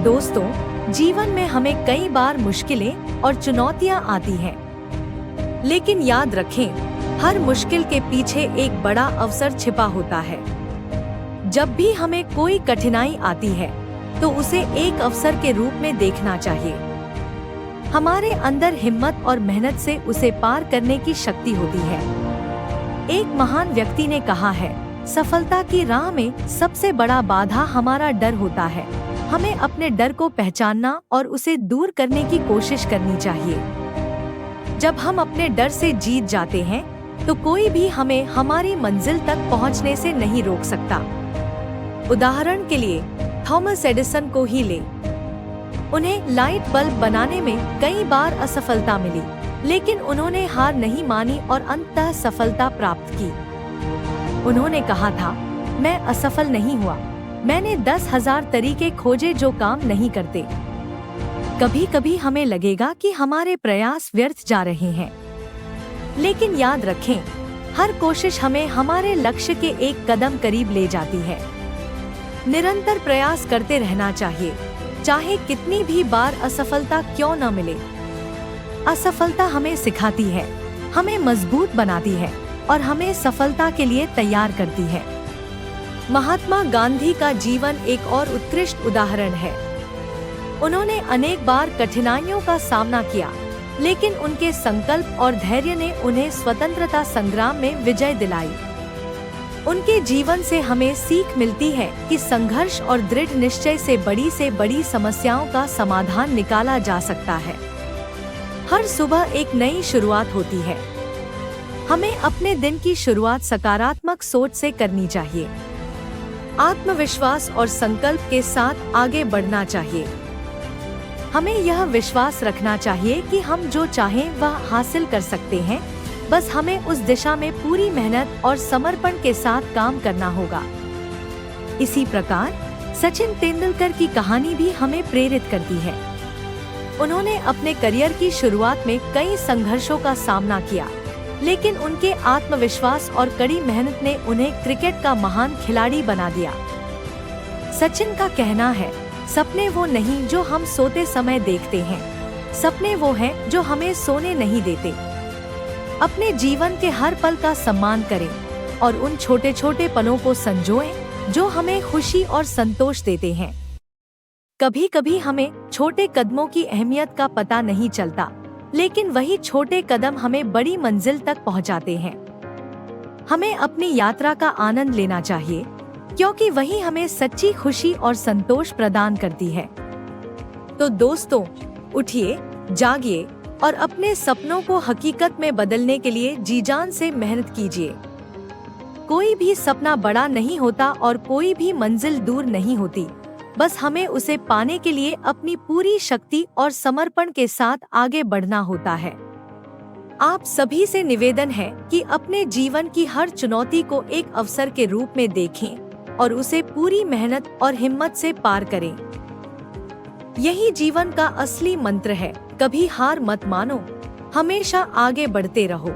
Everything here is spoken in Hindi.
दोस्तों, जीवन में हमें कई बार मुश्किलें और चुनौतियां आती हैं, लेकिन याद रखें, हर मुश्किल के पीछे एक बड़ा अवसर छिपा होता है। जब भी हमें कोई कठिनाई आती है, तो उसे एक अवसर के रूप में देखना चाहिए। हमारे अंदर हिम्मत और मेहनत से उसे पार करने की शक्ति होती है। एक महान व्यक्ति ने कहा है, सफलता की राह में सबसे बड़ा बाधा हमारा डर होता है। हमें अपने डर को पहचानना और उसे दूर करने की कोशिश करनी चाहिए। जब हम अपने डर से जीत जाते हैं, तो कोई भी हमें हमारी मंजिल तक पहुंचने से नहीं रोक सकता। उदाहरण के लिए थॉमस एडिसन को ही ले। उन्हें लाइट बल्ब बनाने में कई बार असफलता मिली, लेकिन उन्होंने हार नहीं मानी और अंततः सफलता प्राप्त की। उन्होंने कहा था, मैं असफल नहीं हुआ, मैंने 10,000 तरीके खोजे जो काम नहीं करते। कभी कभी हमें लगेगा कि हमारे प्रयास व्यर्थ जा रहे हैं, लेकिन याद रखें, हर कोशिश हमें हमारे लक्ष्य के एक कदम करीब ले जाती है। निरंतर प्रयास करते रहना चाहिए, चाहे कितनी भी बार असफलता क्यों न मिले। असफलता हमें सिखाती है, हमें मजबूत बनाती है और हमें सफलता के लिए तैयार करती है। महात्मा गांधी का जीवन एक और उत्कृष्ट उदाहरण है। उन्होंने अनेक बार कठिनाइयों का सामना किया, लेकिन उनके संकल्प और धैर्य ने उन्हें स्वतंत्रता संग्राम में विजय दिलाई। उनके जीवन से हमें सीख मिलती है कि संघर्ष और दृढ़ निश्चय से बड़ी समस्याओं का समाधान निकाला जा सकता है। हर सुबह एक नई शुरुआत होती है। हमें अपने दिन की शुरुआत सकारात्मक सोच से करनी चाहिए। आत्मविश्वास और संकल्प के साथ आगे बढ़ना चाहिए। हमें यह विश्वास रखना चाहिए कि हम जो चाहें वह हासिल कर सकते हैं, बस हमें उस दिशा में पूरी मेहनत और समर्पण के साथ काम करना होगा। इसी प्रकार सचिन तेंदुलकर की कहानी भी हमें प्रेरित करती है। उन्होंने अपने करियर की शुरुआत में कई संघर्षों का सामना किया, लेकिन उनके आत्मविश्वास और कड़ी मेहनत ने उन्हें क्रिकेट का महान खिलाड़ी बना दिया। सचिन का कहना है, सपने वो नहीं जो हम सोते समय देखते हैं, सपने वो हैं जो हमें सोने नहीं देते। अपने जीवन के हर पल का सम्मान करें और उन छोटे छोटे पलों को संजोएं जो हमें खुशी और संतोष देते हैं। कभी कभी हमें छोटे कदमों की अहमियत का पता नहीं चलता, लेकिन वही छोटे कदम हमें बड़ी मंजिल तक पहुंचाते हैं। हमें अपनी यात्रा का आनंद लेना चाहिए, क्योंकि वही हमें सच्ची खुशी और संतोष प्रदान करती है। तो दोस्तों, उठिए, जागिए और अपने सपनों को हकीकत में बदलने के लिए जी जान से मेहनत कीजिए। कोई भी सपना बड़ा नहीं होता और कोई भी मंजिल दूर नहीं होती, बस हमें उसे पाने के लिए अपनी पूरी शक्ति और समर्पण के साथ आगे बढ़ना होता है। आप सभी से निवेदन है कि अपने जीवन की हर चुनौती को एक अवसर के रूप में देखें और उसे पूरी मेहनत और हिम्मत से पार करें। यही जीवन का असली मंत्र है। कभी हार मत मानो, हमेशा आगे बढ़ते रहो।